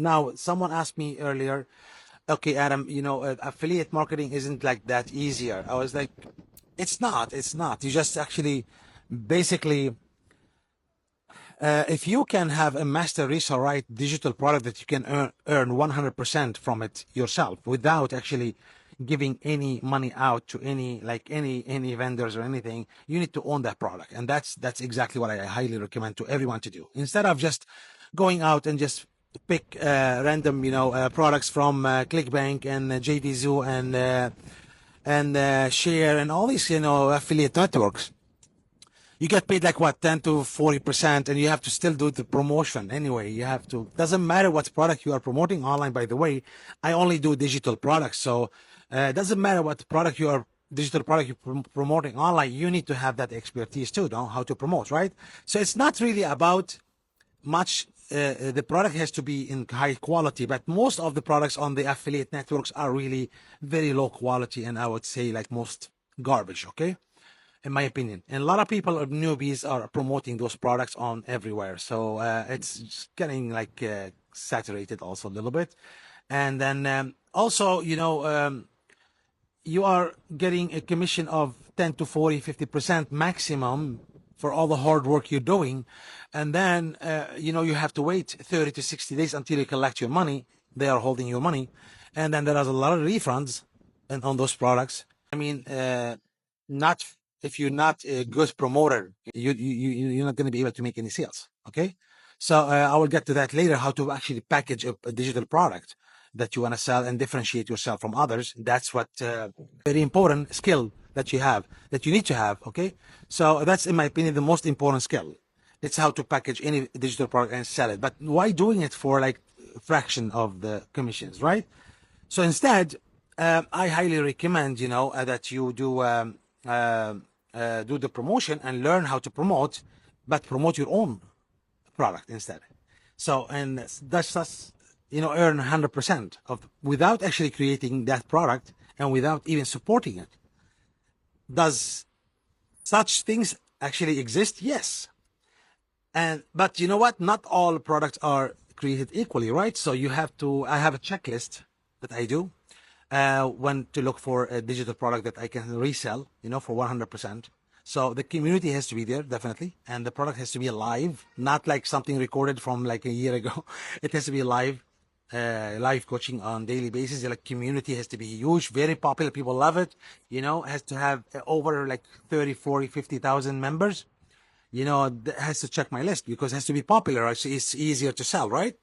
Now, someone asked me earlier, okay, Adam, affiliate marketing isn't like that easier. I was like, it's not. You just actually, basically, if you can have a master resale right digital product that you can earn 100% from it yourself without actually giving any money out to any vendors or anything, you need to own that product. And that's exactly what I highly recommend to everyone to do. Instead of just going out and just pick random products from ClickBank and JDZoo and Share and all these affiliate networks. You get paid like what, 10 to 40%, and you have to still do the promotion anyway. You have to, doesn't matter what product you are promoting online. By the way, I only do digital products, so it doesn't matter what product you are digital product you're promoting online. You need to have that expertise too, know how to promote, right? So it's not really about much. The product has to be in high quality, but most of the products on the affiliate networks are really very low quality, and I would say like most garbage. Okay, in my opinion. And a lot of people, newbies, are promoting those products on everywhere. So it's just getting like saturated also a little bit. And then also, you are getting a commission of 10 to 40, 50% maximum for all the hard work you're doing. And then, you have to wait 30 to 60 days until you collect your money. They are holding your money. And then there are a lot of refunds on those products. I mean, not if you're not a good promoter, you're not going to be able to make any sales. Okay. So I will get to that later, how to actually package a digital product that you want to sell and differentiate yourself from others. That's what very important skill that you have, that you need to have. Okay. So that's, in my opinion, the most important skill. It's how to package any digital product and sell it. But why doing it for like a fraction of the commissions, right? So instead, I highly recommend, that you do the promotion and learn how to promote, but promote your own product instead. So, and that's us, earn 100% of without actually creating that product and without even supporting it. Does such things actually exist? Yes. But you know what? Not all products are created equally, right? So I have a checklist that I do when to look for a digital product that I can resell, for 100%. So the community has to be there, definitely. And the product has to be alive, not like something recorded from like a year ago. It has to be live, live coaching on daily basis. The like, community has to be huge, very popular. People love it, has to have over like 30, 40, 50,000 members. Has to check my list because it has to be popular. Right? So it's easier to sell, right?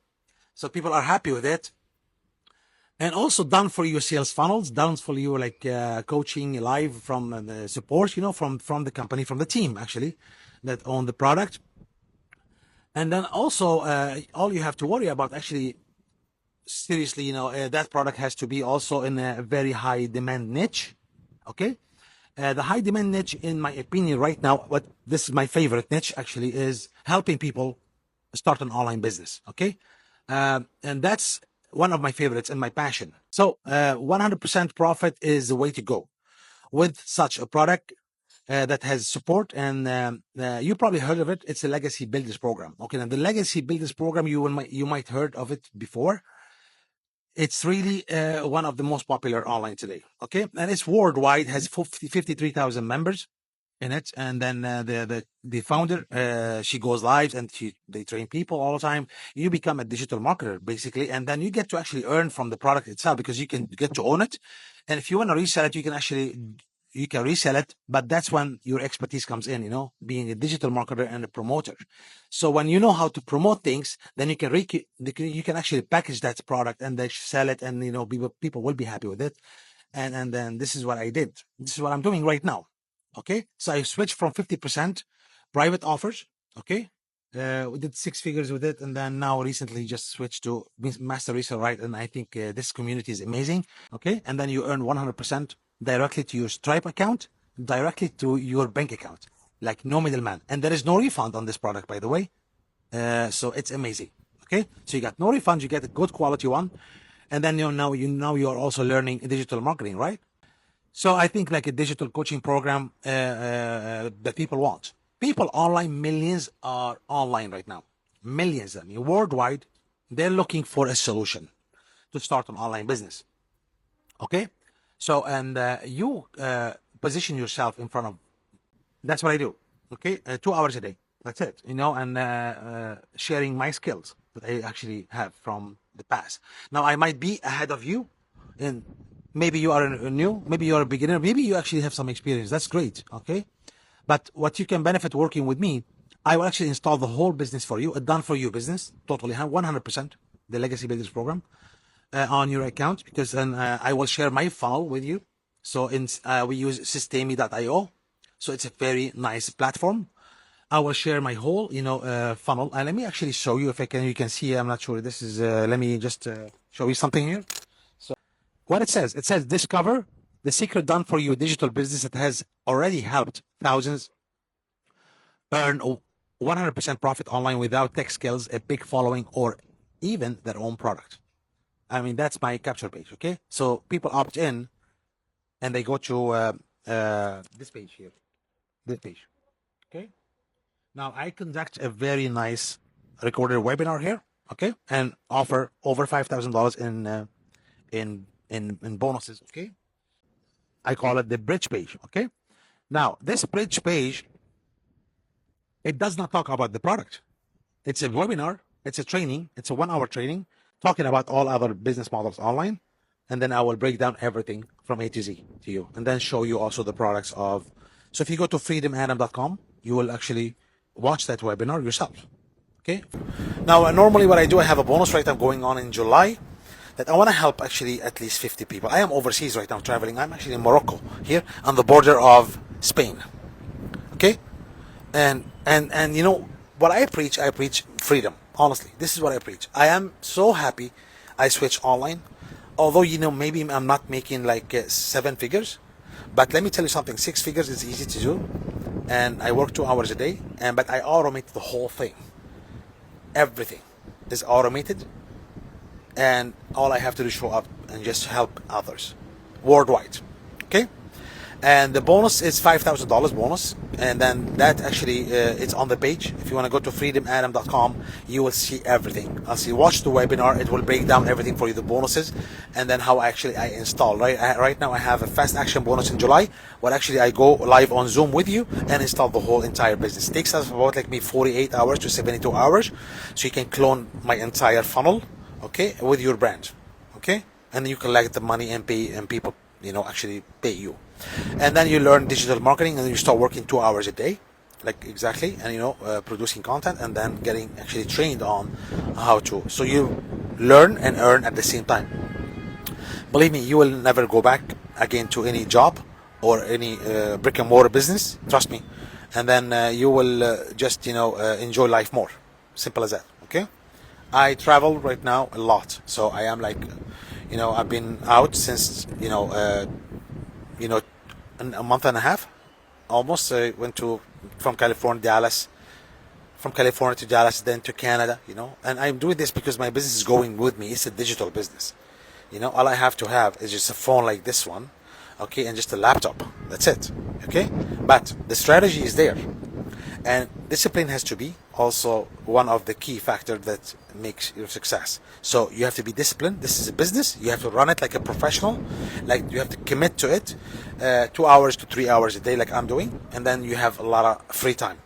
So people are happy with it. And also done for you sales funnels, done for you like coaching live from the support, from the company, from the team actually that own the product. And then also all you have to worry about actually seriously, that product has to be also in a very high demand niche. Okay. The high demand niche, in my opinion, right now, what this is my favorite niche actually, is helping people start an online business. Okay. And that's one of my favorites and my passion. So 100% profit is the way to go with such a product that has support. And you probably heard of it. It's a Legacy Builders program. Okay. Now the Legacy Builders program, you might heard of it before. It's really one of the most popular online today. Okay. And it's worldwide, has 53,000 members in it. And then the founder, she goes live and they train people all the time. You become a digital marketer basically, and then you get to actually earn from the product itself because you can get to own it. And if you want to resell it, you can resell it, but that's when your expertise comes in, being a digital marketer and a promoter. So when you know how to promote things, then you can actually package that product and then sell it, and people will be happy with it. And then this is what I did. This is what I'm doing right now. Okay, so I switched from 50% private offers. Okay, we did 6 figures with it, and then now recently just switched to master resale, right? And I think this community is amazing. Okay, and then you earn 100% directly to your Stripe account, directly to your bank account, like no middleman, and there is no refund on this product, by the way. So it's amazing. Okay, so you got no refund, you get a good quality one, and then now you are also learning digital marketing, right? So I think like a digital coaching program that people want. People online, millions are online right now. Millions, I mean, worldwide. They're looking for a solution to start an online business. Okay, so and you position yourself in front of. That's what I do. Okay, 2 hours a day. That's it. And sharing my skills that I actually have from the past. Now I might be ahead of you, and maybe you are new, maybe you are a beginner, maybe you actually have some experience. That's great. Okay, but what you can benefit working with me, I will actually install the whole business for you, a done for you business, totally 100%, the Legacy Builders program on your account, because then I will share my funnel with you. So we use Systemi.io. So it's a very nice platform. I will share my whole, funnel. And let me actually show you if I can. You can see. I'm not sure. This is. Let me just show you something here. So what it says discover the secret done for you digital business that has already helped thousands earn 100% profit online without tech skills, a big following, or even their own product. I mean, that's my capture page. Okay, so people opt in, and they go to this page here. This page. Okay. Now I conduct a very nice recorded webinar here. Okay, and offer over $5,000 in bonuses. Okay. I call it the bridge page. Okay. Now this bridge page, it does not talk about the product. It's a webinar. It's a training. It's a 1-hour training talking about all other business models online. And then I will break down everything from A to Z to you, and then show you also the products of. So if you go to freedomadam.com, you will actually watch that webinar yourself. Okay. Now, normally what I do, I have a bonus right now going on in July that I want to help actually at least 50 people. I am overseas right now traveling. I'm actually in Morocco here on the border of Spain. Okay. And what I preach freedom. Honestly, this is what I preach. I am so happy I switched online. Although, maybe I'm not making like 7 figures, but let me tell you something, 6 figures is easy to do. And I work 2 hours a day, but I automate the whole thing. Everything is automated, and all I have to do is show up and just help others worldwide. Okay. And the bonus is $5,000 bonus, and then that actually it's on the page. If you want to go to freedomadam.com, you will see everything. Watch the webinar. It will break down everything for you, the bonuses, and then how actually I install. Right now I have a fast action bonus in July, where actually I go live on Zoom with you and install the whole entire business. It takes us about 48 hours to 72 hours, so you can clone my entire funnel, okay, with your brand, okay, and then you collect the money and pay, and people actually pay you. And then you learn digital marketing, and then you start working 2 hours a day, exactly, and producing content, and then getting actually trained on how to. So you learn and earn at the same time. Believe me, you will never go back again to any job or any brick and mortar business. Trust me. And then you will just enjoy life more. Simple as that. Okay. I travel right now a lot, so I am I've been out since a month and a half, almost. I went from California to Dallas, then to Canada, and I'm doing this because my business is going with me. It's a digital business. All I have to have is just a phone like this one, okay, and just a laptop. That's it, okay? But the strategy is there. And discipline has to be also one of the key factors that makes your success. So you have to be disciplined. This is a business. You have to run it like a professional. You have to commit to it 2 hours to 3 hours a day like I'm doing. And then you have a lot of free time.